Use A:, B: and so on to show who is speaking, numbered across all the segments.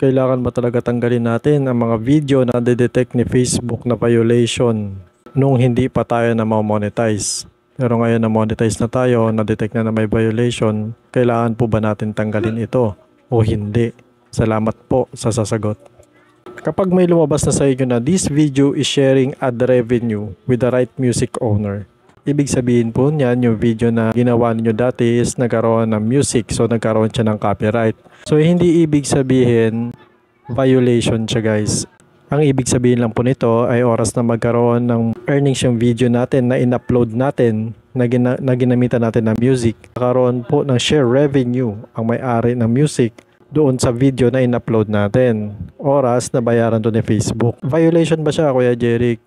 A: Kailangan ba talaga tanggalin natin ang mga video na detect ni Facebook na violation nung hindi pa tayo na monetize? Pero ngayon na monetize na tayo, na-detect na may violation, kailangan po ba natin tanggalin ito o hindi? Salamat po sa sasagot. Kapag may lumabas na sa inyo na this video is sharing ad revenue with the right music owner, ibig sabihin po niyan yung video na ginawa niyo dati is nagkaroon ng music, so nagkaroon siya ng copyright. So hindi ibig sabihin violation siya guys. Ang ibig sabihin lang po nito ay oras na magkaroon ng earnings yung video natin na in-upload natin na ginamitan natin ng music. Nagkaroon po ng share revenue ang may-ari ng music doon sa video na in-upload natin. Oras na bayaran doon ni Facebook. Violation ba siya, Kuya Jeric?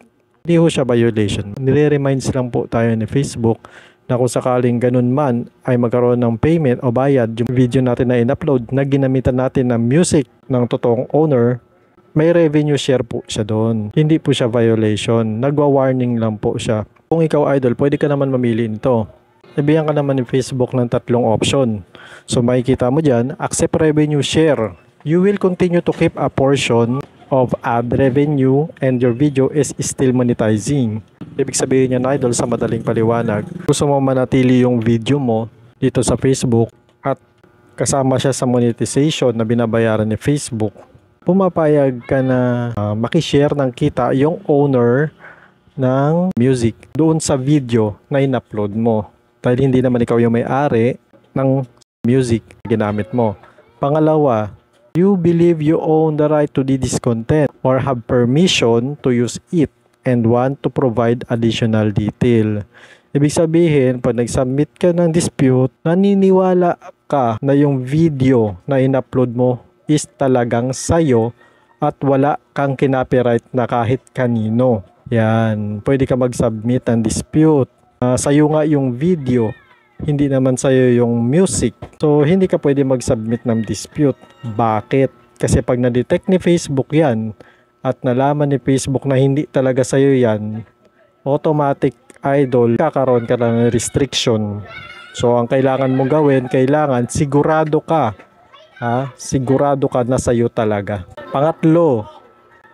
A: Hindi ho siya violation. Nire-reminds lang po tayo ni Facebook na kung sakaling ganun man ay magkaroon ng payment o bayad yung video natin na in-upload na ginamitan natin ng music ng totoong owner, may revenue share po siya doon. Hindi po siya violation. Nagwa-warning lang po siya. Kung ikaw idol, pwede ka naman mamili nito. Ibigyan ka naman ni Facebook ng 3 option. So makikita mo dyan, accept revenue share. You will continue to keep a portion of ad revenue and your video is still monetizing. Ibig sabihin niya na idol sa madaling paliwanag, gusto mo manatili yung video mo dito sa Facebook at kasama siya sa monetization na binabayaran ni Facebook, pumapayag ka na makishare ng kita yung owner ng music doon sa video na in-upload mo. Dahil hindi naman ikaw yung may-ari ng music na ginamit mo. Pangalawa, you believe you own the right to this content or have permission to use it and want to provide additional detail. Ibig sabihin, pag nag-submit ka ng dispute, naniniwala ka na yung video na in-upload mo is talagang sayo at wala kang kinopyright na kahit kanino. Yan, pwede ka mag-submit ng dispute. Sayo nga yung video, hindi naman sayo yung music. So, hindi ka pwede mag-submit ng dispute. Bakit? Kasi pag na-detect ni Facebook yan at nalaman ni Facebook na hindi talaga sayo yan, automatic idol, kakaroon ka ng restriction. So, ang kailangan mong gawin, kailangan sigurado ka. Sigurado ka na sayo talaga. Pangatlo,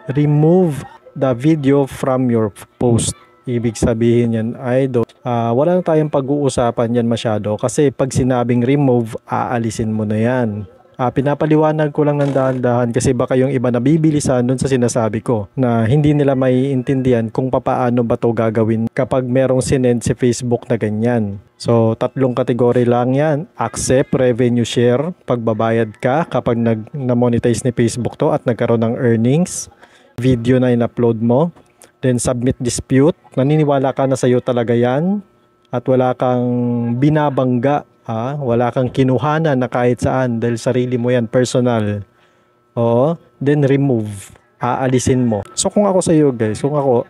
A: remove the video from your post. Ibig sabihin yan, idol, wala na tayong pag-uusapan yan masyado kasi pag sinabing remove, aalisin mo na yan. Pinapaliwanag ko lang ng dahan-dahan kasi baka yung iba nabibilisan dun sa sinasabi ko na hindi nila maiintindihan kung papaano ba to gagawin kapag merong sinend si Facebook na ganyan. So, 3 kategory lang yan. Accept revenue share, pagbabayad ka kapag na-monetize ni Facebook to at nagkaroon ng earnings, video na in-upload mo. Then submit dispute, naniniwala ka na sa'yo talaga yan at wala kang binabangga, wala kang kinuhanan na kahit saan dahil sarili mo yan, personal. Then remove, aalisin mo. So kung ako sa'yo guys, kung ako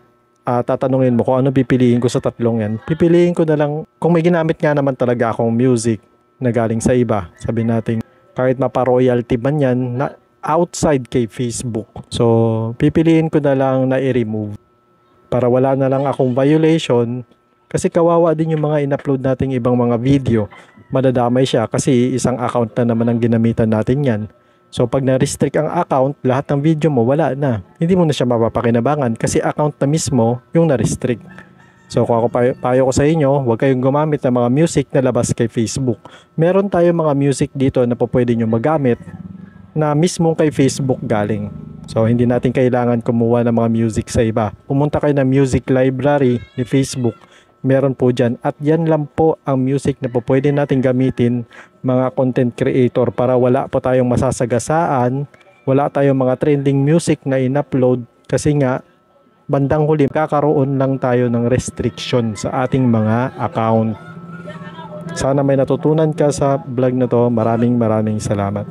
A: tatanungin mo kung ano pipiliin ko sa 3 yan, pipiliin ko na lang kung may ginamit nga naman talaga akong music na galing sa iba, sabi natin kahit mapa-royalty man yan na outside kay Facebook. So pipiliin ko na lang na i-remove para wala na lang akong violation kasi kawawa din yung mga in-upload nating ibang mga video. Madadamay siya kasi isang account na naman ang ginamitan natin yan. So pag na-restrict ang account, lahat ng video mo wala na. Hindi mo na siya mapapakinabangan kasi account na mismo yung na-restrict. So kung ako payo ko sa inyo, huwag kayong gumamit ng mga music na labas kay Facebook. Meron tayong mga music dito na pwede nyo magamit na mismong kay Facebook galing. So, hindi natin kailangan kumuha ng mga music sa iba. Pumunta kayo ng music library ni Facebook. Meron po dyan. At yan lang po ang music na po pwede natin gamitin mga content creator para wala po tayong masasagasaan. Wala tayong mga trending music na in-upload. Kasi nga, bandang huli, kakaroon lang tayo ng restriction sa ating mga account. Sana may natutunan ka sa vlog na to. Maraming salamat.